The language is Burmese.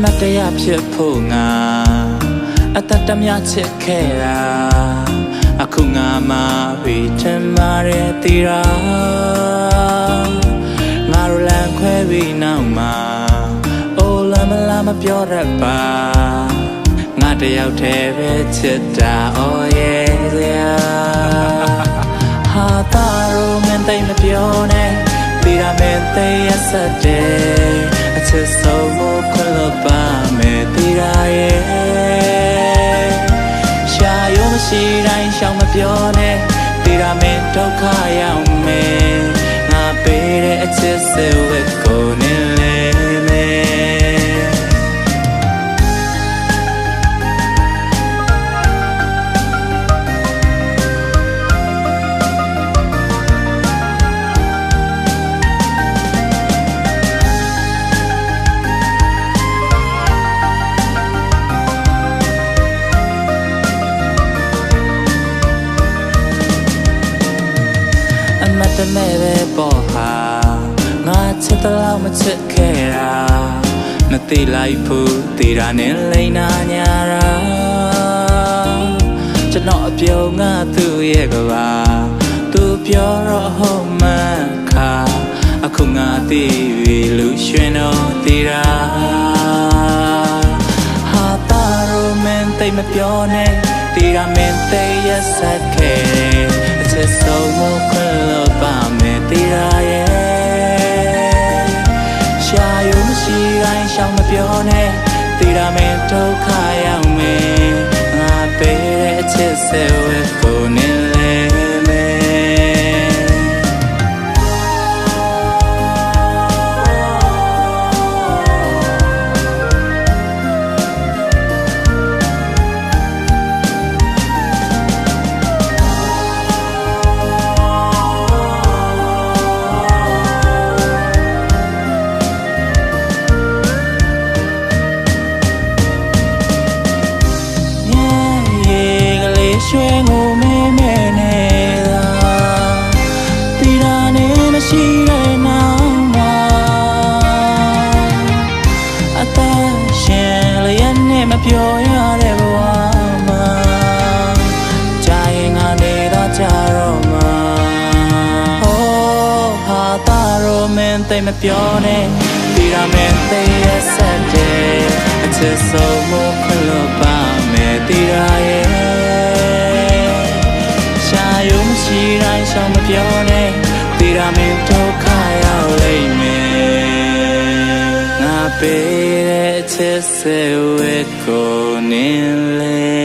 မတ်တရားဖြစ်ဖို့ငါအသက်တမျှချစ်ခဲ့တာအခုငါမှပြီးထင်မာတဲ့တီရာငါတို့လမ်းခွဲပြီးနောက်မှာအိုးလမ်းမလားမပြောတတ်ပါငါတယောက်တည်းပဲချစ်တာ oh yeah ဟာတာရိုမန်တိတ်မပြောနဲ့တီရာမင်းသိရစတဲ့အချစ်ဆုံးကိုခွင့်လို့ပါမယ်တီရာရဲ့ရှာရုံမရှိတိုင်းရှောင်မပြောနဲ့တီရာမင်းဒုက္ခရောက်မယ်ငါပေးတဲ့အချစ်စေဝတ်ကိုနေလေတမဲပဲပေါ်ဟာငါချစ်တယ်လို့မချစ်ခဲ့တာမသိလိုက်ဘူးတီရာနဲ့လိန်နာညာတာကျွန်တော်အပြုံးငါသူ့ရဲ့ကဘာသူပြောတော့ဟုတ်မှန်ခါအခုငါသိပြီလူရွှင်တော့တီရာဟာတာရိုမန်တိတ်မပြောနဲ့တီရာမင်းသိရဆက်ခဲ့အချစ်ဆုံးကိုခွင့်လို့ပါမယ်တီရာရဲ့ရှာရုံမရှိတိုင်းရှောင်မပြောနဲ့တီရာမင်းဒုက္ခရောက်မယ်ငါပေးတဲ့အချစ်စေဝတ်ကိုနေလေရွှေငိုမဲမဲနေတာတီရာနေမရှိတဲ့နောက်မှာအသက်ရှင်လျက်နဲ့မပြောရတဲ့ဘဝမှာကြာရင်ငါနေတာကြတော့မှာဟိုးဟာတာရိုမန်တိတ်မပြောနဲ့တီရာမန်သိရဆက်တဲ့အချစ်ဆုံးမခွင့်လို့ပါမယ်တီရာရဲ့ရှိတိုင်းရှောင်မပြောနဲ့တီရာမင်းဒုက္ခရောက်လိမ့်မယ်ငါပေးတဲ့ချစ်စေဝတ်ကိုနင်းလေ